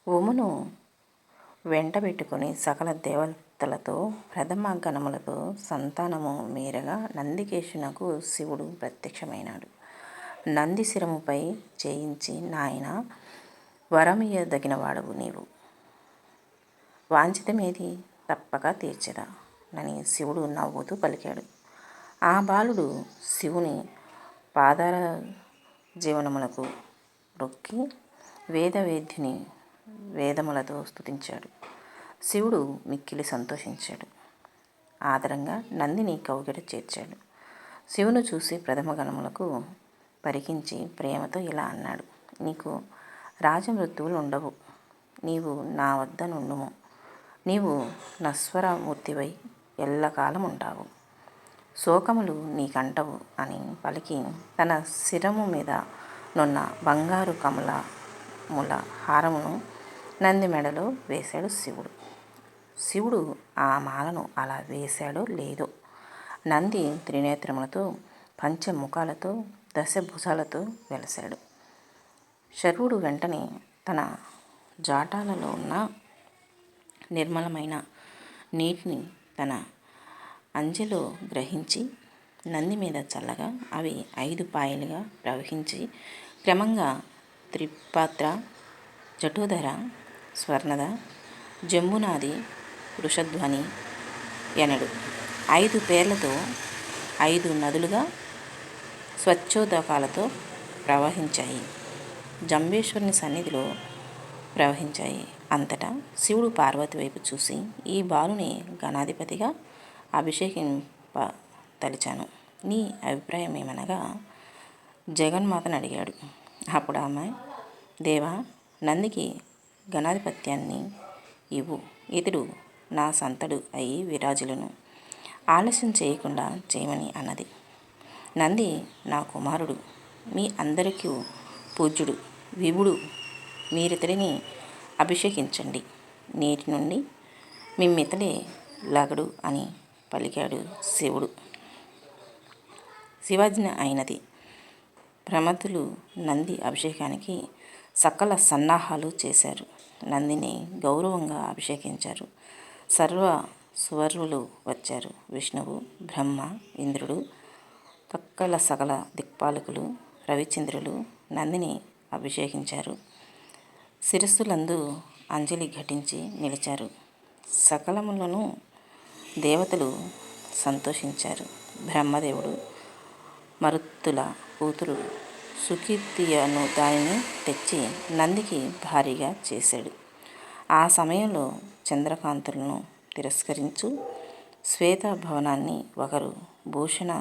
ఉమును వెంటబెట్టుకుని సకల దేవతలతో ప్రథమ గణములతో సంతానము మీరగా నందికేశునకు శివుడు ప్రత్యక్షమైనాడు. నంది శిరముపై చేయించి, నాయన వరమియ్యదగినవాడవు నీవు, వాంఛితమేది తప్పక తీర్చెదా నని శివుడు నవ్వుతూ పలికాడు. ఆ బాలుడు శివుని పాదారజీవనములకు రొక్కి వేదవేద్యుని వేదములతో స్తుతించాడు. శివుడు మిక్కిలి సంతోషించాడు. ఆదరంగా నందిని కౌగిట చేర్చాడు. శివును చూసి ప్రథమ గణములకు పరికించి ప్రేమతో ఇలా అన్నాడు. నీకు రాజమృత్యువులు ఉండవు. నీవు నా వద్ద నుండుము. నీవు నశ్వరమూర్తివై ఎల్లకాలం ఉంటావు. శోకములు నీకంటవు అని పలికి తన శిరము మీద నున్న బంగారు కమలముల హారమును నంది మెడలో వేశాడు శివుడు. శివుడు ఆ మాలను అలా వేశాడో లేదో, నంది త్రినేత్రములతో, పంచముఖాలతో, దశభుజాలతో వెలశాడు. శర్వుడు వెంటనే తన జాటాలలో ఉన్న నిర్మలమైన నీటిని తన అంజెలో గ్రహించి నంది మీద చల్లగా అవి 5 పాయలుగా ప్రవహించి క్రమంగా త్రిపాత్ర, జటోధర, స్వర్ణద, జంబునాది, వృషధ్వని ఎనడు 5 పేర్లతో 5 నదులుగా స్వచ్ఛోదకాలతో ప్రవహించాయి. జంబేశ్వరుని సన్నిధిలో ప్రవహించాయి. అంతటా శివుడు పార్వతి వైపు చూసి, ఈ బాలుని గణాధిపతిగా అభిషేకింపతలిచాను. నీ అభిప్రాయం ఏమనగా జగన్మాతను అడిగాడు. అప్పుడు ఆమె, దేవా, నందికి గణాధిపత్యాన్ని ఇవ్వు. ఇతడు నా సంతడు అయి విరాజులను ఆలస్యం చేయకుండా చేయమని అన్నది. నంది నా కుమారుడు, మీ అందరికీ పూజ్యుడు, విభుడు. మీరితడిని అభిషేకించండి. నేటి నుండి మిమ్మితడే లగడు అని పలికాడు శివుడు. శివాజ్ఞ అయినది. ప్రమథులు నంది అభిషేకానికి సకల సన్నాహాలు చేశారు. నందిని గౌరవంగా అభిషేకించారు. సర్వ సువర్వులు వచ్చారు. విష్ణువు, బ్రహ్మ, ఇంద్రుడు, తక్కల సకల దిక్పాలకులు, రవిచంద్రులు నందిని అభిషేకించారు. శిరస్సులందు అంజలి ఘటించి నిలిచారు. సకలములను దేవతలు సంతోషించారు. బ్రహ్మదేవుడు మరుత్తుల కూతురు సుకీర్తియను దానిని తెచ్చి నందికి భారీగా చేశాడు. ఆ సమయంలో చంద్రకాంతులను తిరస్కరించు శ్వేత భవనాన్ని ఒకరు, భూషణ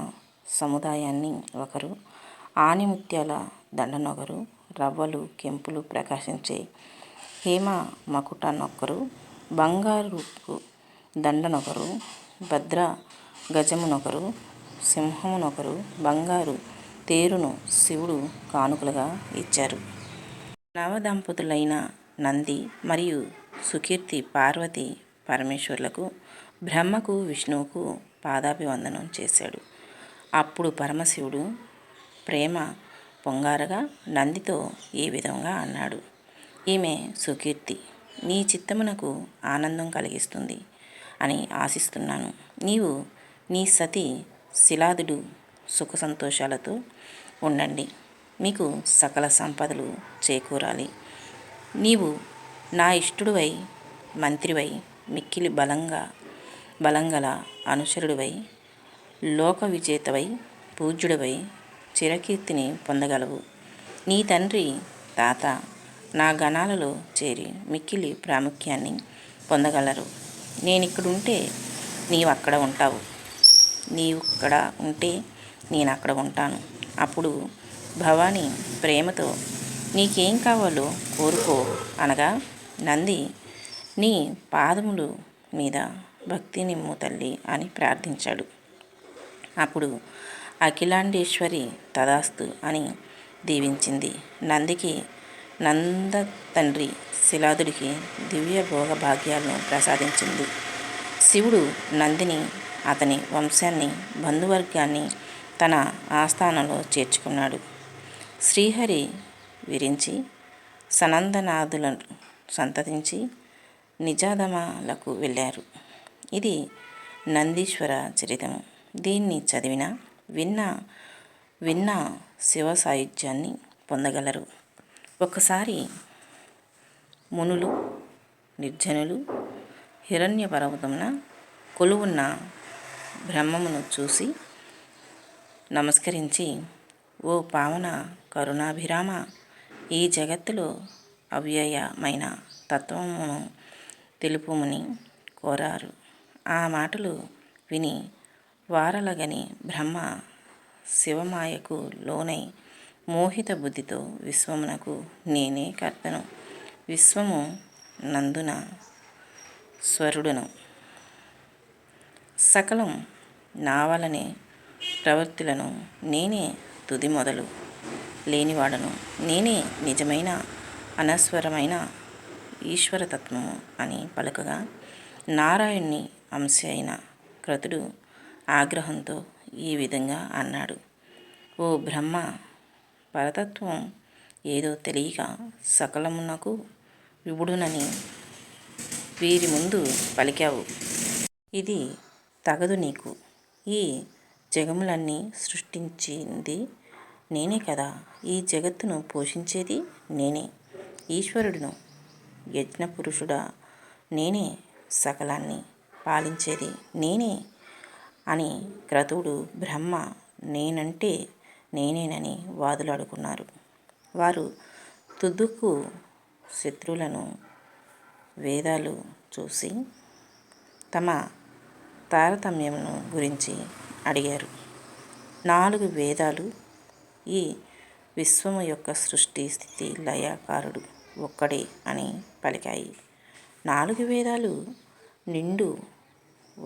సముదాయాన్ని ఒకరు, ఆణిముత్యాల దండనొకరు, రవ్వలు కెంపులు ప్రకాశించే హేమ మకుటనొకరు, బంగారు దండనొకరు, భద్ర గజమునొకరు, సింహమునొకరు, బంగారు తేరును శివుడు కానుకలుగా ఇచ్చారు. నవదంపతులైన నంది మరియు సుకీర్తి పార్వతి పరమేశ్వరులకు, బ్రహ్మకు, విష్ణువుకు పాదాభివందనం చేశాడు. అప్పుడు పరమశివుడు ప్రేమ పొంగారగా నందితో ఈ విధంగా అన్నాడు. ఈమె సుకీర్తి నీ చిత్తమునకు ఆనందం కలిగిస్తుంది అని ఆశిస్తున్నాను. నీవు నీ సతి శిలాదుడు సుఖ సంతోషాలతో ఉండండి. మీకు సకల సంపదలు చేకూరాలి. నీవు నా ఇష్టుడివై, మంత్రివై, మిక్కిలి బలంగల అనుచరుడివై, లోక విజేతవై, పూజ్యుడివై చిరకీర్తిని పొందగలవు. నీ తండ్రి, తాత నా గణాలలో చేరి మిక్కిలి ప్రాముఖ్యాన్ని పొందగలరు. నేనిక్కడుంటే నీవక్కడ ఉంటావు. నీవిక్కడ ఉంటే నేనక్కడ ఉంటాను. అప్పుడు భవాని ప్రేమతో నీకేం కావాలో కోరుకో అనగా, నంది నీ పాదములు మీద భక్తి నిమ్ము తల్లి అని ప్రార్థించాడు. అప్పుడు అఖిలాండేశ్వరి తదాస్తు అని దీవించింది. నందికి నంద తండ్రి శిలాదుడికి దివ్య భోగ భాగ్యాలను ప్రసాదించింది. శివుడు నందిని, అతని వంశాన్ని, బంధువర్గాన్ని తన ఆస్థానంలో చేర్చుకున్నాడు. శ్రీహరి విరించి సనందనాదులను సంతతించి నిజాదమాలకు వెళ్ళారు. ఇది నందీశ్వర చరితము. దీన్ని చదివినా విన్నా శివ సాయుధ్యాన్ని పొందగలరు. ఒక్కసారి మునులు నిర్జనులు హిరణ్య పర్వతమున కొలువున్న బ్రహ్మమును చూసి నమస్కరించి, ఓ పావన కరుణాభిరామ, ఈ జగత్తులో అవ్యయమైన తత్వమును తెలుపుమని కోరారు. ఆ మాటలు విని వారలగని బ్రహ్మ శివమాయకు లోనై మోహిత బుద్ధితో విశ్వమునకు నేనే కర్తను, విశ్వము నందున స్వరుడును, సకలం నావలనే ప్రవృత్తులను నేనే తుది మొదలు లేనివాడను, నేనే నిజమైన అనస్వరమైన ఈశ్వరతత్వము అని పలుకగా నారాయణుని అంశ అయిన క్రతుడు ఆగ్రహంతో ఈ విధంగా అన్నాడు. ఓ బ్రహ్మ, పరతత్వం ఏదో తెలియక సకలమునకు విభుడునని వీరి ముందు పలికావు. ఇది తగదు నీకు. ఈ జగములన్నీ సృష్టించింది నేనే కదా. ఈ జగత్తును పోషించేది నేనే, ఈశ్వరుడును, యజ్ఞపురుషుడా నేనే, సకలాన్ని పాలించేది నేనే అని క్రతుడు బ్రహ్మ నేనంటే నేనేనని వాదులాడుకున్నారు. వారు తుదకు శత్రువులను వేదాలు చూసి తమ తారతమ్యమును గురించి అడిగారు. 4 వేదాలు ఈ విశ్వము యొక్క సృష్టి స్థితి లయకారుడు ఒక్కడే అని పలికాయి. 4 వేదాలు నిండు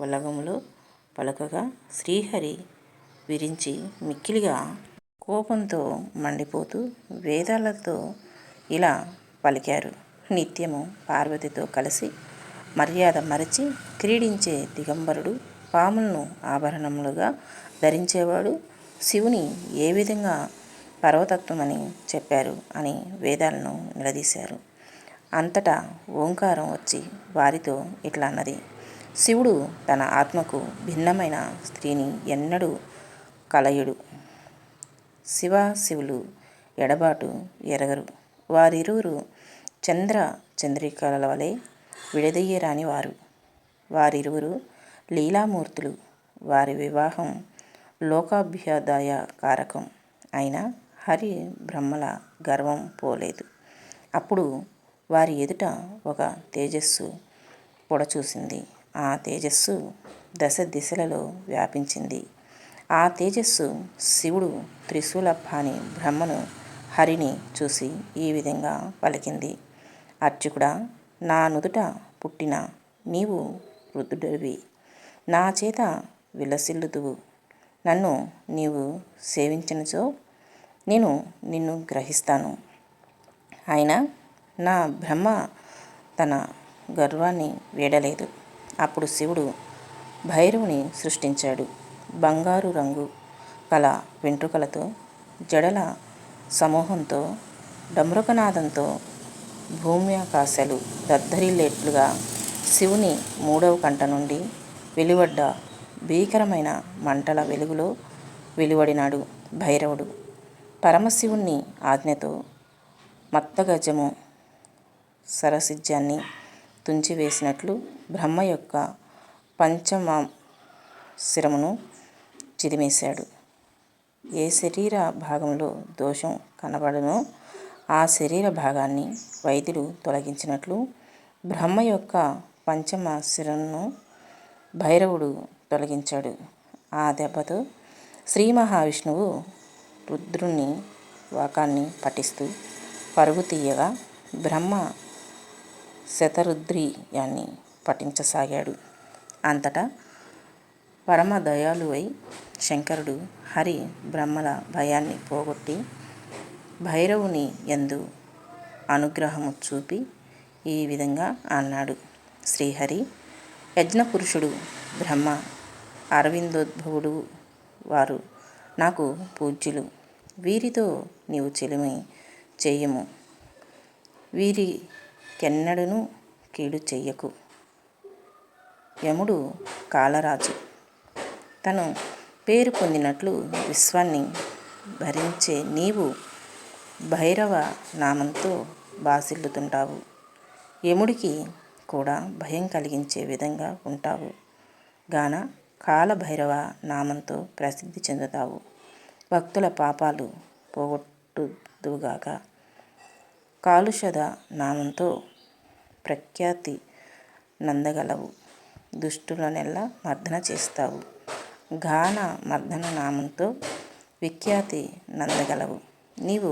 ఉలగములో పలుకగా శ్రీహరి విరించి మిక్కిలిగా కోపంతో మండిపోతూ వేదాలతో ఇలా పలికారు. నిత్యము పార్వతితో కలిసి మర్యాద మరచి క్రీడించే దిగంబరుడు, పాములను ఆభరణములుగా ధరించేవాడు శివుని ఏ విధంగా పరమతత్వమని చెప్పారు అని వేదాలను నిలదీశారు. అంతటా ఓంకారం వచ్చి వారితో ఇట్లా అన్నది. శివుడు తన ఆత్మకు భిన్నమైన స్త్రీని ఎన్నడూ కలయుడు. శివులు ఎడబాటు ఎరగరు. వారిరువురు చంద్ర చంద్రికల వలె విడదీయరాని వారు. వారిరువురు లీలామూర్తులు. వారి వివాహం లోకాభ్యుదయ కారకం అయిన హరి బ్రహ్మల గర్వం పోలేదు. అప్పుడు వారి ఎదుట ఒక తేజస్సు పొడచూసింది. ఆ తేజస్సు దశ దిశలలో వ్యాపించింది. ఆ తేజస్సు శివుడు త్రిశూలపాణి బ్రహ్మను హరిని చూసి ఈ విధంగా పలికింది. అర్చకుడా, నా నుదుట పుట్టిన నీవు రుద్రుడివి. నా చేత విలసిల్లుదువు. నన్ను నీవు సేవించినచో నేను నిన్ను గ్రహిస్తాను. అయినా నా బ్రహ్మ తన గర్వాన్ని వీడలేదు. అప్పుడు శివుడు భైరవుని సృష్టించాడు. బంగారు రంగు కల వెంట్రుకలతో, జడల సమూహంతో, డమరుకనాదంతో భూమ్యాకాశాలు దద్దరిల్లేట్లుగా శివుని 3వ కంట నుండి వెలువడ్డ భీకరమైన మంటల వెలుగులో వెలువడినాడు భైరవుడు. పరమశివుని ఆజ్ఞతో మత్తగజము సరసిజాన్ని తుంచివేసినట్లు బ్రహ్మ యొక్క పంచమశిరమును చిదిమేశాడు. ఏ శరీర భాగంలో దోషం కనబడునో ఆ శరీర భాగాన్ని వైద్యుడు తొలగించినట్లు బ్రహ్మ యొక్క పంచమశిరమును భైరవుడు తొలగించాడు. ఆ దెబ్బతో శ్రీ మహావిష్ణువు రుద్రుని వాకాన్ని పఠిస్తూ పరుగు తీయగా బ్రహ్మ శతరుద్రీయాన్ని పఠించసాగాడు. అంతటా పరమదయాళువై శంకరుడు హరి బ్రహ్మల భయాన్ని పోగొట్టి భైరవుని యందు అనుగ్రహము చూపి ఈ విధంగా అన్నాడు. శ్రీహరి యజ్ఞపురుషుడు బ్రహ్మ అరవిందోద్భవుడు వారు నాకు పూజ్యులు. వీరితో నీవు చెలిమి చేయము. వీరి కెన్నడూను కీడు చెయ్యకు. యముడు కాలరాజు. తను పేరు పొందినట్లు విశ్వాన్ని భరించే నీవు భైరవ నామంతో బాసిల్లుతుంటావు. యముడికి కూడా భయం కలిగించే విధంగా ఉంటావు గాన కాలభైరవ నామంతో ప్రసిద్ధి చెందుతావు. భక్తుల పాపాలు పోగొట్టుదువుగాక. కాలుషద నామంతో ప్రఖ్యాతి నందగలవు. దుష్టులనెల్లా మర్దన చేస్తావు. గాన మర్దన నామంతో విఖ్యాతి నందగలవు. నీవు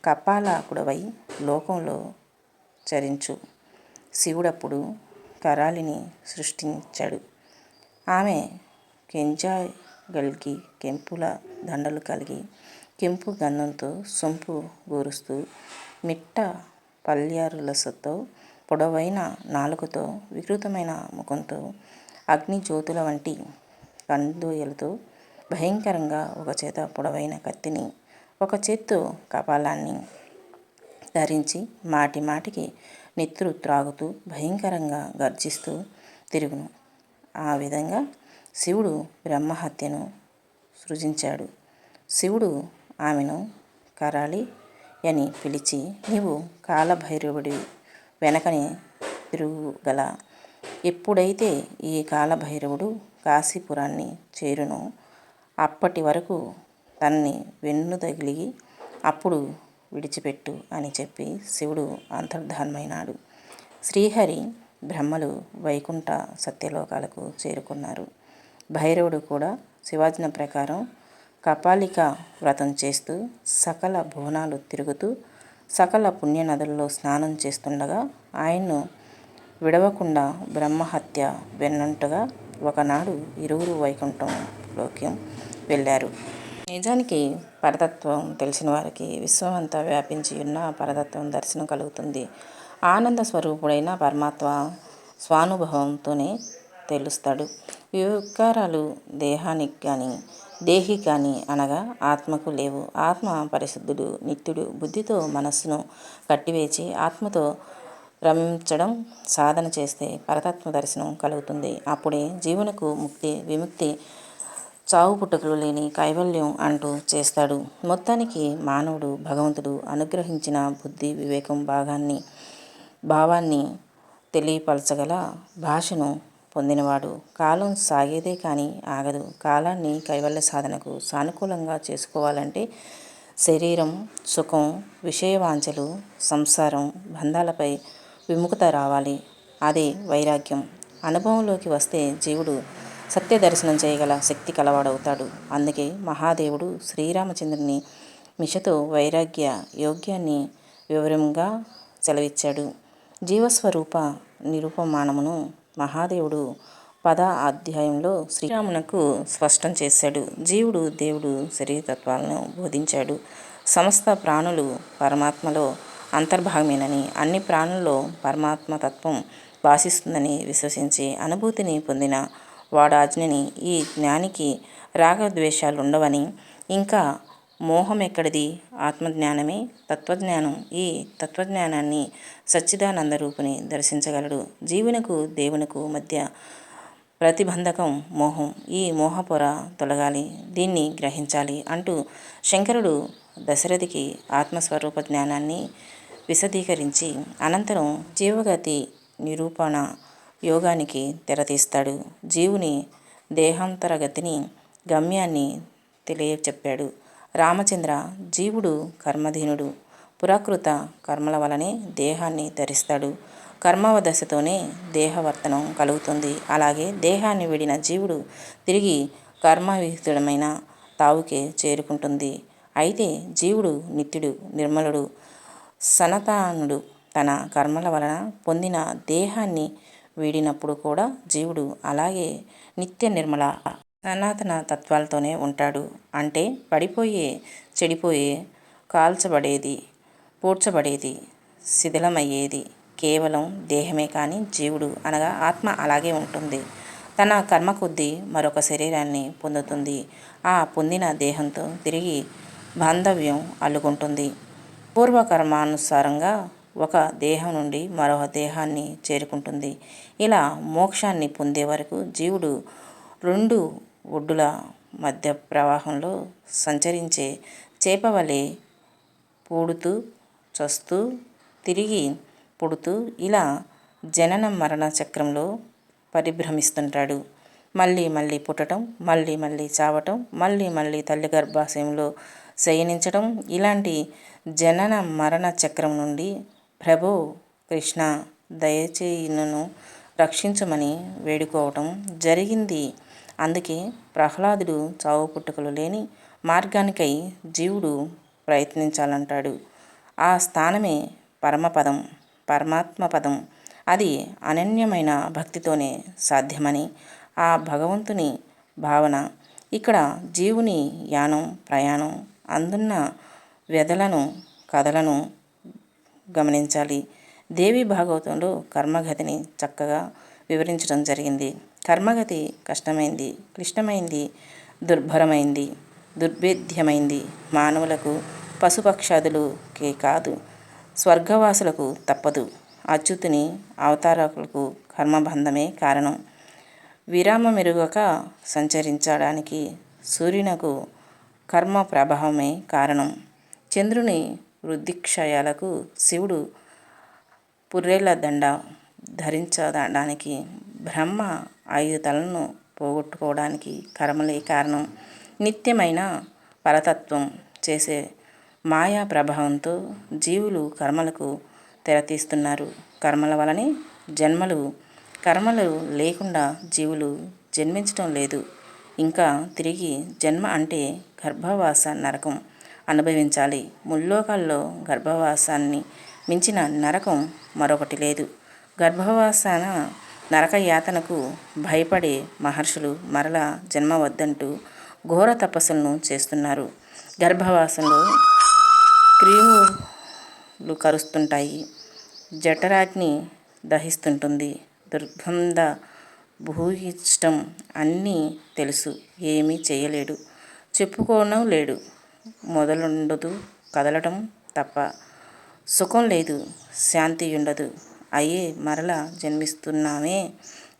కపాలకుడవై లోకంలో చరించు. శివుడప్పుడు కరాళిని సృష్టించాడు. ఆమె కెంజాగల్గి కెంపుల దండలు కలిగి కెంపు గంధంతో సొంపు గూరుస్తూ మిట్ట పల్యారులసతో పొడవైన నాలుకతో వికృతమైన ముఖంతో అగ్నిజ్యోతుల వంటి కందోయలతో భయంకరంగా ఒక చేత పొడవైన కత్తిని ఒక చేత్తో కపాలాన్ని ధరించి మాటి మాటికి నెత్తురు త్రాగుతూ భయంకరంగా గర్జిస్తూ తిరుగును. ఆ విధంగా శివుడు బ్రహ్మహత్యను సృజించాడు. శివుడు ఆమెను కరాళి అని పిలిచి, నీవు కాలభైరవుడి వెనకనే తిరుగుగల. ఎప్పుడైతే ఈ కాలభైరవుడు కాశీపురాన్ని చేరునో అప్పటి వరకు తనని వెన్నుతగిలి అప్పుడు విడిచిపెట్టు అని చెప్పి శివుడు అంతర్ధానమైనాడు. శ్రీహరి బ్రహ్మలు వైకుంఠ సత్యలోకాలకు చేరుకున్నారు. భైరవుడు కూడా శివాజ్ఞ ప్రకారం కపాలిక వ్రతం చేస్తూ సకల భువనాలు తిరుగుతూ సకల పుణ్యనదుల్లో స్నానం చేస్తుండగా ఆయన్ను విడవకుండా బ్రహ్మహత్య వెన్నంటగా ఒకనాడు ఇరువురు వైకుంఠంలోకి వెళ్ళారు. నిజానికి పరతత్వం తెలిసిన వారికి విశ్వమంతా వ్యాపించి ఉన్న పరతత్వం దర్శనం కలుగుతుంది. ఆనంద స్వరూపుడైన పరమాత్మ స్వానుభవంతోనే తెలుస్తాడు. వికారాలు దేహానికి కానీ దేహి కానీ అనగా ఆత్మకు లేవు. ఆత్మ పరిశుద్ధుడు, నిత్యుడు. బుద్ధితో మనస్సును కట్టివేచి ఆత్మతో రమించడం సాధన చేస్తే పరతత్వ దర్శనం కలుగుతుంది. అప్పుడే జీవునకు ముక్తి, విముక్తి, చావు పుట్టుకలు లేని కైవల్యం అంటూ చేస్తాడు. మొత్తానికి మానవుడు భగవంతుడు అనుగ్రహించిన బుద్ధి, వివేకం, భావాన్ని తెలియపరచగల భాషను పొందినవాడు. కాలం సాగేదే కానీ ఆగదు. కాలాన్ని కైవల్య సాధనకు సానుకూలంగా చేసుకోవాలంటే శరీరం, సుఖం, విషయవాంఛలు, సంసారం, బంధాలపై విముఖత రావాలి. అదే వైరాగ్యం. అనుభవంలోకి వస్తే జీవుడు సత్య దర్శనం చేయగల శక్తి కలవాడవుతాడు. అందుకే మహాదేవుడు శ్రీరామచంద్రుని మిషతో వైరాగ్య యోగ్యాన్ని వివరంగా సెలవిచ్చాడు. జీవస్వరూప నిరూపమానమును మహాదేవుడు 10వ అధ్యాయంలో శ్రీరామునకు స్పష్టం చేశాడు. జీవుడు దేవుడు శరీరతత్వాలను బోధించాడు. సమస్త ప్రాణులు పరమాత్మలో అంతర్భాగమేనని, అన్ని ప్రాణుల్లో పరమాత్మతత్వం భాషిస్తుందని విశ్వసించి అనుభూతిని పొందిన వాడాజ్ఞని ఈ జ్ఞానికి రాగద్వేషాలుండవని, ఇంకా మోహమెక్కడిది, ఆత్మజ్ఞానమే తత్వజ్ఞానం. ఈ తత్వజ్ఞానాన్ని సచ్చిదానందరూపిణి దర్శించగలడు. జీవునకు దేవునకు మధ్య ప్రతిబంధకం మోహం. ఈ మోహపొర తొలగాలి, దీన్ని గ్రహించాలి అంటూ శంకరుడు దశరథికి ఆత్మస్వరూప జ్ఞానాన్ని విశదీకరించి అనంతరం జీవగతి నిరూపణ యోగానికి తెరతీస్తాడు. జీవుని దేహాంతరగతిని, గమ్యాన్ని తెలియచెప్పాడు. రామచంద్ర, జీవుడు కర్మధీనుడు. పురాకృత కర్మల వలనే దేహాన్ని ధరిస్తాడు. కర్మవదశతోనే దేహవర్తనం కలుగుతుంది. అలాగే దేహాన్ని విడిన జీవుడు తిరిగి కర్మవిహితుడమైన తావుకే చేరుకుంటుంది. అయితే జీవుడు నిత్యుడు, నిర్మలుడు, సనాతనుడు. తన కర్మల వలన పొందిన దేహాన్ని వీడినప్పుడు కూడా జీవుడు అలాగే నిత్య నిర్మల సనాతన తత్వాలతోనే ఉంటాడు. అంటే పడిపోయే, చెడిపోయే, కాల్చబడేది, పూడ్చబడేది, శిథిలమయ్యేది కేవలం దేహమే కానీ జీవుడు అనగా ఆత్మ అలాగే ఉంటుంది. తన కర్మ కొద్దీ మరొక శరీరాన్ని పొందుతుంది. ఆ పొందిన దేహంతో తిరిగి బాంధవ్యం అల్లుకుంటుంది. పూర్వకర్మానుసారంగా ఒక దేహం నుండి మరొక దేహాన్ని చేరుకుంటుంది. ఇలా మోక్షాన్ని పొందే వరకు జీవుడు రెండు ఒడ్డుల మధ్య ప్రవాహంలో సంచరించే చేపవలే పూడుతూ చస్తూ తిరిగి పుడుతూ ఇలా జనన మరణ చక్రంలో పరిభ్రమిస్తుంటాడు. మళ్ళీ మళ్ళీ పుట్టడం, మళ్ళీ మళ్ళీ చావటం, మళ్ళీ మళ్ళీ తల్లి గర్భాశయంలో శయనించడం, ఇలాంటి జనన మరణ చక్రం నుండి ప్రభో కృష్ణ దయచేయి నన్ను రక్షించమని వేడుకోవటం జరిగింది. అందుకే ప్రహ్లాదుడు చావు పుట్టుకలు లేని మార్గానికై జీవుడు ప్రయత్నించాలంటాడు. ఆ స్థానమే పరమపదం, పరమాత్మ పదం. అది అనన్యమైన భక్తితోనే సాధ్యమని ఆ భగవంతుని భావన. ఇక్కడ జీవుని యానం ప్రయాణం అందున్న వ్యధలను కథలను గమనించాలి. దేవి భాగవతంలో కర్మగతిని చక్కగా వివరించడం జరిగింది. కర్మగతి కష్టమైంది, క్లిష్టమైంది, దుర్భరమైంది, దుర్భేద్యమైంది. మానవులకు పశుపక్షాదులకే కాదు స్వర్గవాసులకు తప్పదు. అచ్యుతుని అవతారకులకు కర్మబంధమే కారణం. విరామమెరుగక సంచరించడానికి సూర్యునకు కర్మ ప్రభావమే కారణం. చంద్రుని వృద్ధిక్షయాలకు శివుడు పుర్రెల దండ ధరించడానికి, బ్రహ్మ 5 తలలను పోగొట్టుకోవడానికి కర్మలే కారణం. నిత్యమైన పరతత్వం చేసే మాయా ప్రభావంతో జీవులు కర్మలకు తెరతీస్తున్నారు. కర్మల వలనే జన్మలు. కర్మలు లేకుండా జీవులు జన్మించటం లేదు. ఇంకా తిరిగి జన్మ అంటే గర్భవాస నరకం అనుభవించాలి. ముల్లోకాల్లో గర్భవాసాన్ని మించిన నరకం మరొకటి లేదు. గర్భవాసన నరక యాతనకు భయపడే మహర్షులు మరలా జన్మ వద్దంటూ ఘోర తపస్సులను చేస్తున్నారు. గర్భవాసంలో క్రిములు కరుస్తుంటాయి. జఠరాగ్ని దహిస్తుంటుంది. దుర్గంధ భూయిష్టం అన్నీ తెలుసు. ఏమీ చేయలేడు, చెప్పుకోనూ లేడు. మొదలుండదు కదలటం తప్ప. సుఖం లేదు, శాంతి ఉండదు. అయ్యే మరలా జన్మిస్తున్నామే.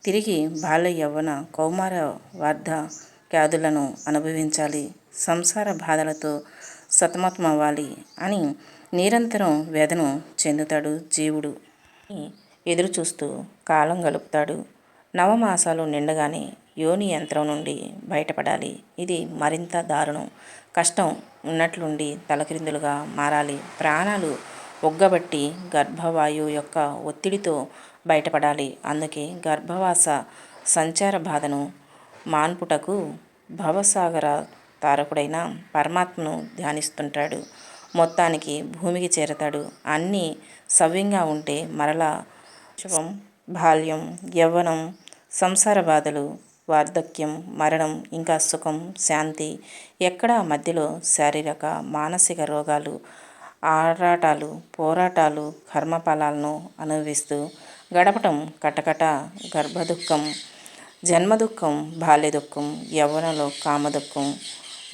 తిరిగి బాల్య యవ్వన కౌమార వార్ధక్యాదులను అనుభవించాలి. సంసార బాధలతో సతమతమవ్వాలి అని నిరంతరం వేదన చెందుతాడు జీవుడు. ఎదురు చూస్తూ కాలం గడుపుతాడు. నవమాసాలు నిండగానే యోని యంత్రం నుండి బయటపడాలి. ఇది మరింత దారుణం. కష్టం ఉన్నట్లుండి తలక్రిందులుగా మారాలి. ప్రాణాలు ఒగ్గబట్టి గర్భవాయువు యొక్క ఒత్తిడితో బయటపడాలి. అందుకే గర్భవాస సంచార బాధను మాన్పుటకు భవసాగర తారకుడైన పరమాత్మను ధ్యానిస్తుంటాడు. మొత్తానికి భూమికి చేరతాడు. అన్నీ సవ్యంగా ఉంటే మరలా శవం, బాల్యం, యవ్వనం, సంసార బాధలు, వార్ధక్యం, మరణం, ఇంకా సుఖం, శాంతి ఎక్కడా మధ్యలో శారీరక మానసిక రోగాలు, ఆరాటాలు, పోరాటాలు, కర్మఫలాలను అనుభవిస్తూ గడపటం కటకట. గర్భదుఃఖం, జన్మదుఃఖం, బాల్య దుఃఖం, యవ్వనంలో కామదుఃఖం,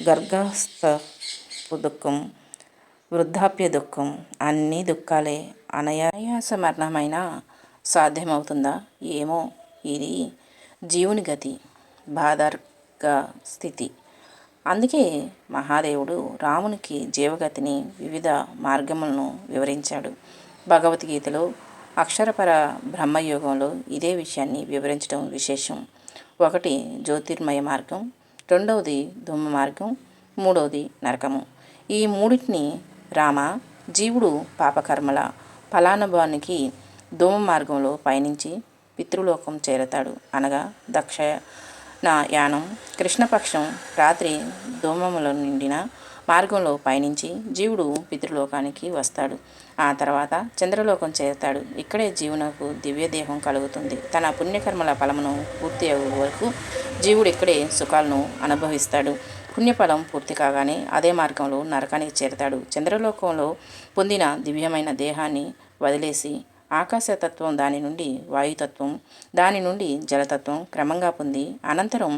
గర్భస్థపు దుఃఖం, వృద్ధాప్య దుఃఖం అన్నీ దుఃఖాలే. అనాయాస మరణమైన సాధ్యమవుతుందా? ఏమో. ఇది జీవుని గతి, బాధార్గ స్థితి. అందుకే మహాదేవుడు రామునికి జీవగతిని వివిధ మార్గములను వివరించాడు. భగవద్గీతలో అక్షరపర బ్రహ్మయోగంలో ఇదే విషయాన్ని వివరించడం విశేషం. 1 జ్యోతిర్మయ మార్గం, 2వది ధూమ మార్గం, 3వది నరకము. ఈ మూడింటిని రామ, జీవుడు పాపకర్మల ఫలానుభవానికి ధూమ మార్గంలో పయనించి పితృలోకం చేరతాడు. అనగా దక్షిణాయనం కృష్ణపక్షం రాత్రి ధూమముల నిండిన మార్గంలో పయనించి జీవుడు పితృలోకానికి వస్తాడు. ఆ తర్వాత చంద్రలోకం చేరతాడు. ఇక్కడే జీవునకు దివ్యదేహం కలుగుతుంది. తన పుణ్యకర్మల ఫలమును పూర్తి అయ్యే వరకు జీవుడు ఇక్కడే సుఖాలను అనుభవిస్తాడు. పుణ్యఫలం పూర్తి కాగానే అదే మార్గంలో నరకానికి చేరతాడు. చంద్రలోకంలో పొందిన దివ్యమైన దేహాన్ని వదిలేసి ఆకాశతత్వం, దాని నుండి వాయుతత్వం, దాని నుండి జలతత్వం క్రమంగా పొంది అనంతరం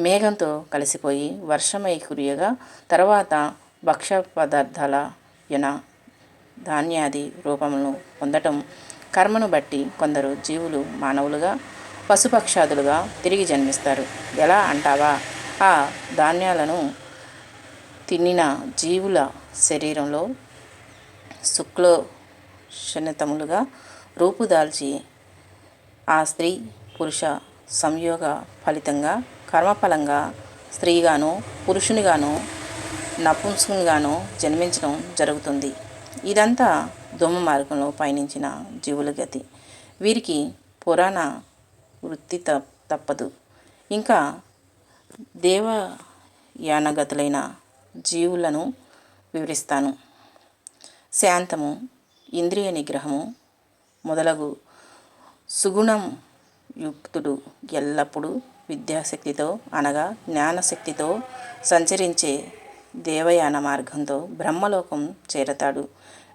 మేఘంతో కలిసిపోయి వర్షమై కురియగా తర్వాత భక్ష్య పదార్థాల ధాన్యాది రూపములను పొందటం కర్మను బట్టి కొందరు జీవులు మానవులుగా పశుపక్షాదులుగా తిరిగి జన్మిస్తారు. ఎలా అంటావా? ఆ ధాన్యాలను తినిన జీవుల శరీరంలో శుక్లోషణితములుగా రూపుదాల్చి ఆ స్త్రీ పురుష సంయోగ ఫలితంగా కర్మఫలంగా స్త్రీగాను పురుషునిగాను నపుంసకునిగాను జన్మించడం జరుగుతుంది. ఇదంతా ధూమ మార్గంలో పయనించిన జీవుల గతి. వీరికి పురాణ వృత్తి తప్పదు. ఇంకా దేవయానగతులైన జీవులను వివరిస్తాను. శాంతము, ఇంద్రియ నిగ్రహము మొదలగు సుగుణం యుక్తుడు ఎల్లప్పుడూ విద్యాశక్తితో అనగా జ్ఞానశక్తితో సంచరించే దేవయాన మార్గంతో బ్రహ్మలోకం చేరతాడు.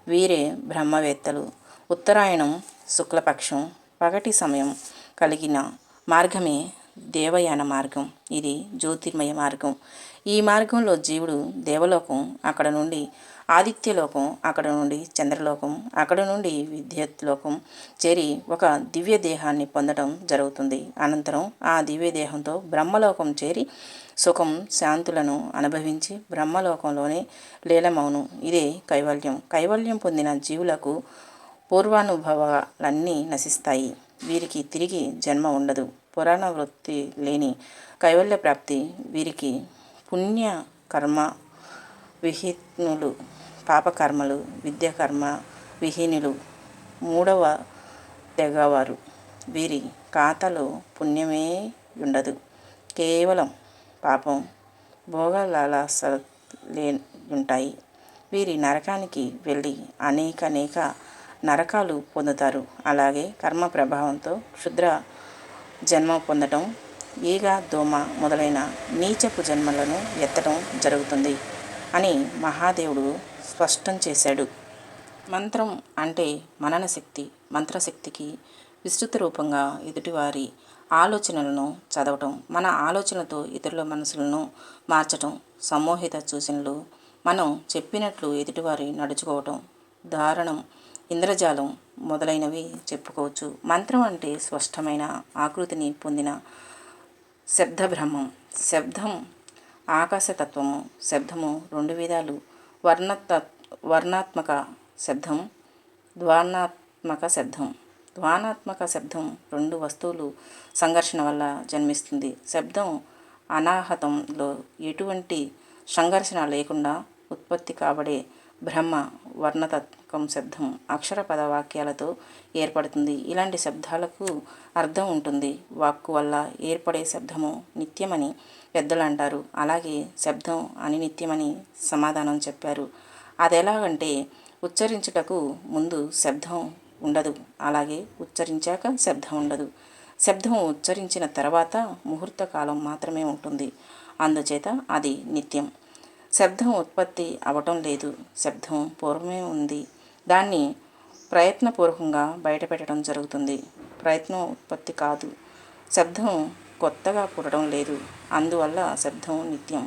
వీరే బ్రహ్మవేత్తలు. ఉత్తరాయణం శుక్లపక్షం పగటి సమయం కలిగిన మార్గమే దేవయాన మార్గం. ఇది జ్యోతిర్మయ మార్గం. ఈ మార్గంలో జీవుడు దేవలోకం, అక్కడ నుండి ఆదిత్యలోకం, అక్కడ నుండి చంద్రలోకం, అక్కడ నుండి విద్యుత్లోకం చేరి ఒక దివ్య దేహాన్ని పొందడం జరుగుతుంది. అనంతరం ఆ దివ్య దేహంతో బ్రహ్మలోకం చేరి సుఖం శాంతులను అనుభవించి బ్రహ్మలోకంలోనే లీలమౌను. ఇదే కైవల్యం. కైవల్యం పొందిన జీవులకు పూర్వానుభవాలన్నీ నశిస్తాయి. వీరికి తిరిగి జన్మ ఉండదు. పురాణ వృత్తి లేని కైవల్య ప్రాప్తి వీరికి పుణ్య కర్మ విహీనులు, పాపకర్మలు విద్యాకర్మ విహీనులు, మూడవ తెగవారు. వీరి ఖాతాలో పుణ్యమే ఉండదు. కేవలం పాపం భోగలాలసలే ఉంటాయి. వీరి నరకానికి వెళ్ళి అనేక నరకాలు పొందుతారు. అలాగే కర్మ ప్రభావంతో క్షుద్ర జన్మ పొందటం, ఈగ దోమ మొదలైన నీచపు జన్మలను ఎత్తడం జరుగుతుంది అని మహాదేవుడు స్పష్టం చేశాడు. మంత్రం అంటే మనన శక్తి. మంత్రశక్తికి విస్తృత రూపంగా ఎదుటివారి ఆలోచనలను చదవటం, మన ఆలోచనలతో ఇతరుల మనసులను మార్చటం, సమ్మోహిత సూచనలు, మనం చెప్పినట్లు ఎదుటివారి నడుచుకోవటం, ధారణం, ఇంద్రజాలం మొదలైనవి చెప్పుకోవచ్చు. మంత్రం అంటే స్పష్టమైన ఆకృతిని పొందిన శబ్దబ్రహ్మం. శబ్దం ఆకాశతత్వము. శబ్దము రెండు విధాలు: వర్ణాత్మక శబ్దం, ధ్వనాత్మక శబ్దం. ధ్వనాత్మక శబ్దం రెండు వస్తువులు సంఘర్షణ వల్ల జన్మిస్తుంది. శబ్దం అనాహతంలో ఎటువంటి సంఘర్షణ లేకుండా ఉత్పత్తి కాబడే బ్రహ్మ. వర్ణాత్మకం శబ్దం అక్షర పద వాక్యాలతో ఏర్పడుతుంది. ఇలాంటి శబ్దాలకు అర్థం ఉంటుంది. వాక్కు వల్ల ఏర్పడే శబ్దము నిత్యమని పెద్దలు అంటారు. అలాగే శబ్దం అనినిత్యమని సమాధానం చెప్పారు. అదెలాగంటే ఉచ్చరించుటకు ముందు శబ్దం ఉండదు, అలాగే ఉచ్చరించాక శబ్దం ఉండదు. శబ్దం ఉచ్చరించిన తర్వాత ముహూర్త కాలం మాత్రమే ఉంటుంది. అందుచేత అది నిత్యం. శబ్దం ఉత్పత్తి అవటం లేదు. శబ్దం పూర్వమే ఉంది. దాన్ని ప్రయత్నపూర్వకంగా బయటపెట్టడం జరుగుతుంది. ప్రయత్నం ఉత్పత్తి కాదు. శబ్దం కొత్తగా పుట్టడం లేదు. అందువల్ల శబ్దం నిత్యం.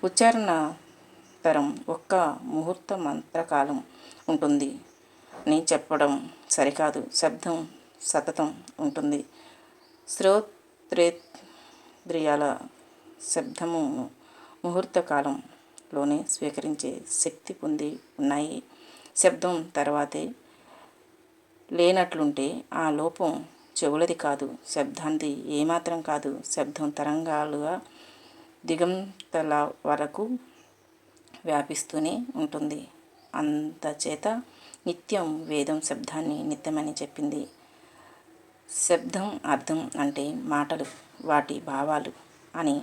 ఉచ్చారణానంతరం ఒక్క ముహూర్త మంత్రకాలం ఉంటుంది అని చెప్పడం సరికాదు. శబ్దం సతతం ఉంటుంది. శ్రోత్రేంద్రియాల శబ్దమును ముహూర్త కాలంలోనే స్వీకరించే శక్తి పొంది ఉన్నాయి. శబ్దం తర్వాతే లేనట్లుంటే ఆ లోపం చెవులది కాదు, శబ్దాంది ఏమాత్రం కాదు. శబ్దం తరంగాలుగా దిగంతల వరకు వ్యాపిస్తూనే ఉంటుంది. అందుచేత నిత్యం వేదం శబ్దాన్ని నిత్యమని చెప్పింది. శబ్దం అర్థం అంటే మాటలు, వాటి భావాలు అని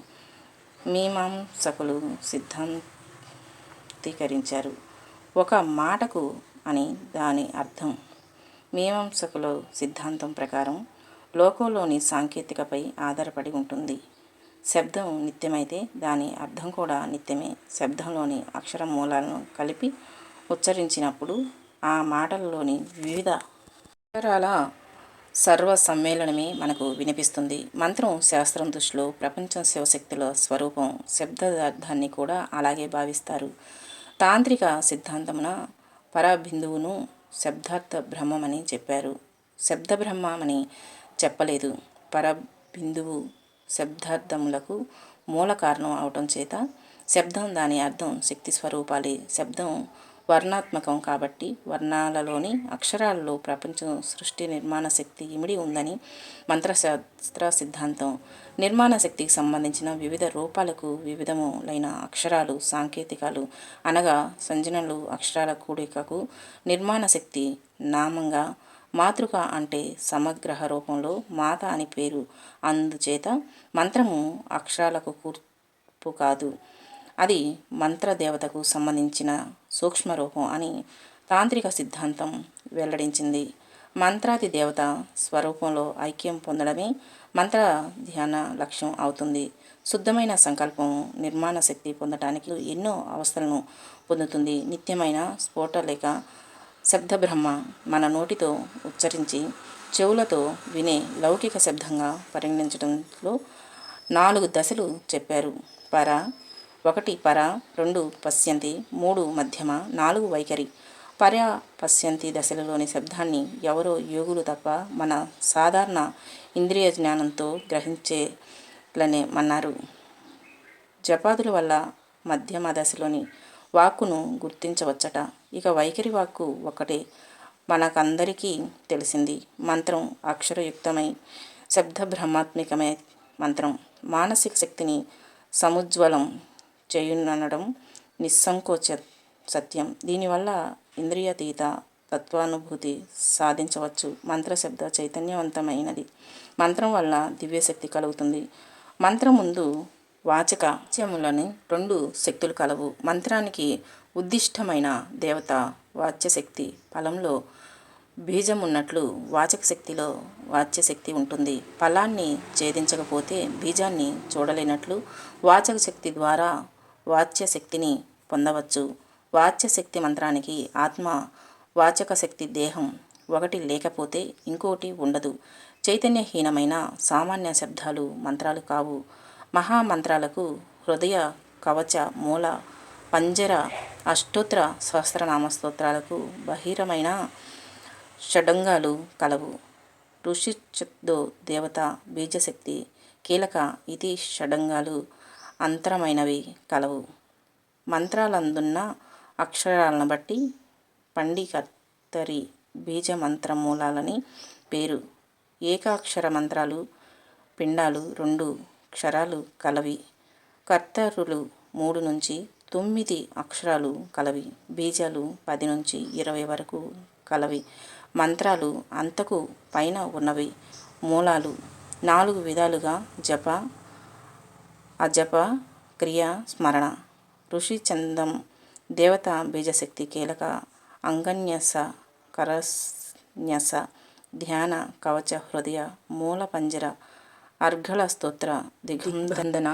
మీమాంసకులు సిద్ధాంతీకరించారు. ఒక మాటకు అని దాని అర్థం. మీమాంసకుల సిద్ధాంతం ప్రకారం లోకంలోని సాంకేతికపై ఆధారపడి ఉంటుంది. శబ్దం నిత్యమైతే దాని అర్థం కూడా నిత్యమే. శబ్దంలోని అక్షర మూలాలను కలిపి ఉచ్చరించినప్పుడు ఆ మాటలలోని వివిధ అక్షరాల సర్వ సమ్మేళనమే మనకు వినిపిస్తుంది. మంత్రం శాస్త్రం దృష్టిలో ప్రపంచం శివశక్తుల స్వరూపం. శబ్దార్థాన్ని కూడా అలాగే భావిస్తారు. తాంత్రిక సిద్ధాంతమున పరబిందువును శబ్దార్థ బ్రహ్మమని చెప్పారు. శబ్ద బ్రహ్మమని చెప్పలేదు. పరబిందువు శబ్దార్థములకు మూల కారణం అవటం చేత శబ్దం దాని అర్థం శక్తి స్వరూపాలే. శబ్దం వర్ణాత్మకం కాబట్టి వర్ణాలలోని అక్షరాలలో ప్రపంచం సృష్టి నిర్మాణ శక్తి ఇమిడి ఉందని మంత్రశాస్త్ర సిద్ధాంతం. నిర్మాణ శక్తికి సంబంధించిన వివిధ రూపాలకు వివిధములైన అక్షరాలు సాంకేతికాలు అనగా సంజ్ఞలు. అక్షరాల కూడికకు నిర్మాణ శక్తి నామంగా, మాతృక అంటే సమగ్ర రూపంలో మాత అని పేరు. అందుచేత మంత్రము అక్షరాలకు కూర్పు కాదు, అది మంత్రదేవతకు సంబంధించిన సూక్ష్మరూపం అని తాంత్రిక సిద్ధాంతం వెల్లడించింది. మంత్రాది దేవత స్వరూపంలో ఐక్యం పొందడమే మంత్ర ధ్యాన లక్ష్యం అవుతుంది. శుద్ధమైన సంకల్పం నిర్మాణ శక్తి పొందటానికి ఎన్నో అవస్థలను పొందుతుంది. నిత్యమైన స్ఫోట లేక శబ్దబ్రహ్మ మన నోటితో ఉచ్చరించి చెవులతో వినే లౌకిక శబ్దంగా పరిగణించడంలో 4 దశలు చెప్పారు. 1 పర, 2 పశ్యంతి, 3 మధ్యమ, 4 వైఖరి. పశ్యంతి దశలలోని శబ్దాన్ని ఎవరో యోగులు తప్ప మన సాధారణ ఇంద్రియ జ్ఞానంతో గ్రహించేలనేమన్నారు. జపాదుల వల్ల మధ్యమ దశలోని వాక్కును గుర్తించవచ్చట. ఇక వైఖరి వాక్కు ఒక్కటే మనకందరికీ తెలిసింది. మంత్రం అక్షరయుక్తమై శబ్దబ్రహ్మాత్మికమే. మంత్రం మానసిక శక్తిని సముజ్వలం చేయుననడం నిస్సంకోచ సత్యం. దీనివల్ల ఇంద్రియాతీత తత్వానుభూతి సాధించవచ్చు. మంత్రశబ్ద చైతన్యవంతమైనది. మంత్రం వల్ల దివ్యశక్తి కలుగుతుంది. మంత్రం ముందు వాచకములని 2 శక్తులు కలవు. మంత్రానికి ఉద్దిష్టమైన దేవత వాచ్యశక్తి. ఫలంలో బీజం ఉన్నట్లు వాచక శక్తిలో వాచ్యశక్తి ఉంటుంది. ఫలాన్ని ఛేదించకపోతే బీజాన్ని చూడలేనట్లు వాచక శక్తి ద్వారా వాచ్యశక్తిని పొందవచ్చు. వాచ్యశక్తి మంత్రానికి ఆత్మ, వాచక శక్తి దేహం ఒకటి లేకపోతే ఇంకోటి ఉండదు. చైతన్యహీనమైన సామాన్య శబ్దాలు మంత్రాలు కావు. మహామంత్రాలకు హృదయ కవచ మూల పంజర అష్టోత్తర సహస్రనామ స్తోత్రాలకు బహిరమైన షడంగాలు కలవు. ఋషిచక్దో దేవత బీజశక్తి కీలక ఇతి షడంగాలు అంతరమైనవి కలవు. మంత్రాలందున్న అక్షరాలను బట్టి పండికర్తరి బీజ మంత్రమూలాలని పేరు. ఏకాక్షర మంత్రాలు పిండాలు 2 క్షరాలు కలవి. కర్తరులు 3 నుంచి 9 అక్షరాలు కలవి. బీజాలు 10 నుంచి 20 వరకు కలవి. మంత్రాలు అంతకు పైన ఉన్నవి. మూలాలు 4 విధాలుగా జప, అజప, క్రియ, స్మరణ. ఋషి చందం దేవత బీజశక్తి కీలక అంగన్యాస కరన్యాస ధ్యాన కవచ హృదయ మూల పంజర అర్ఘళ స్తోత్ర దిగ్బంధన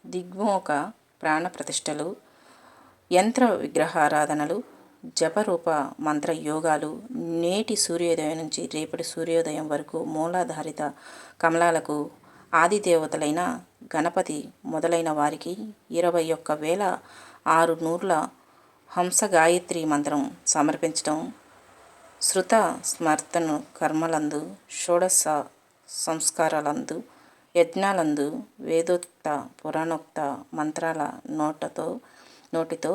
దిగ్మోక ప్రాణ ప్రతిష్టలు యంత్ర విగ్రహారాధనలు జపరూప మంత్ర యోగాలు. నేటి సూర్యోదయం నుంచి రేపటి సూర్యోదయం వరకు మూలాధారిత కమలాలకు ఆదిదేవతలైన గణపతి మొదలైన వారికి 21,600 హంస గాయత్రి మంత్రం సమర్పించడం. శృత స్మర్తను కర్మలందు, షోడశ సంస్కారాలందు, యజ్ఞాలందు వేదోక్త పురాణోక్త మంత్రాల నోటితో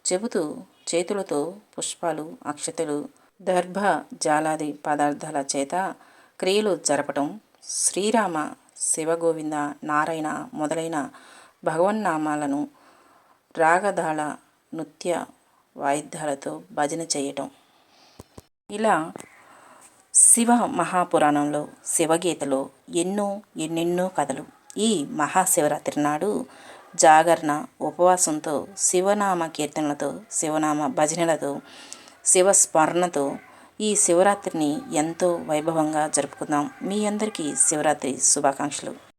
చెబుతూ చేతులతో పుష్పాలు, అక్షతలు, దర్భ జాలాది పదార్థాల చేత క్రియలు జరపటం. శ్రీరామ, శివగోవింద, నారాయణ మొదలైన భగవన్నామాలను రాగదాళ నృత్య వాయిద్యాలతో భజన చేయటం. ఇలా శివ మహాపురాణంలో శివగీతలో ఎన్నెన్నో కథలు. ఈ మహాశివరాత్రి నాడు జాగరణ ఉపవాసంతో శివనామ కీర్తనలతో శివనామ భజనలతో శివస్మరణతో ఈ శివరాత్రిని ఎంతో వైభవంగా జరుపుకుందాం. మీ అందరికీ శివరాత్రి శుభాకాంక్షలు.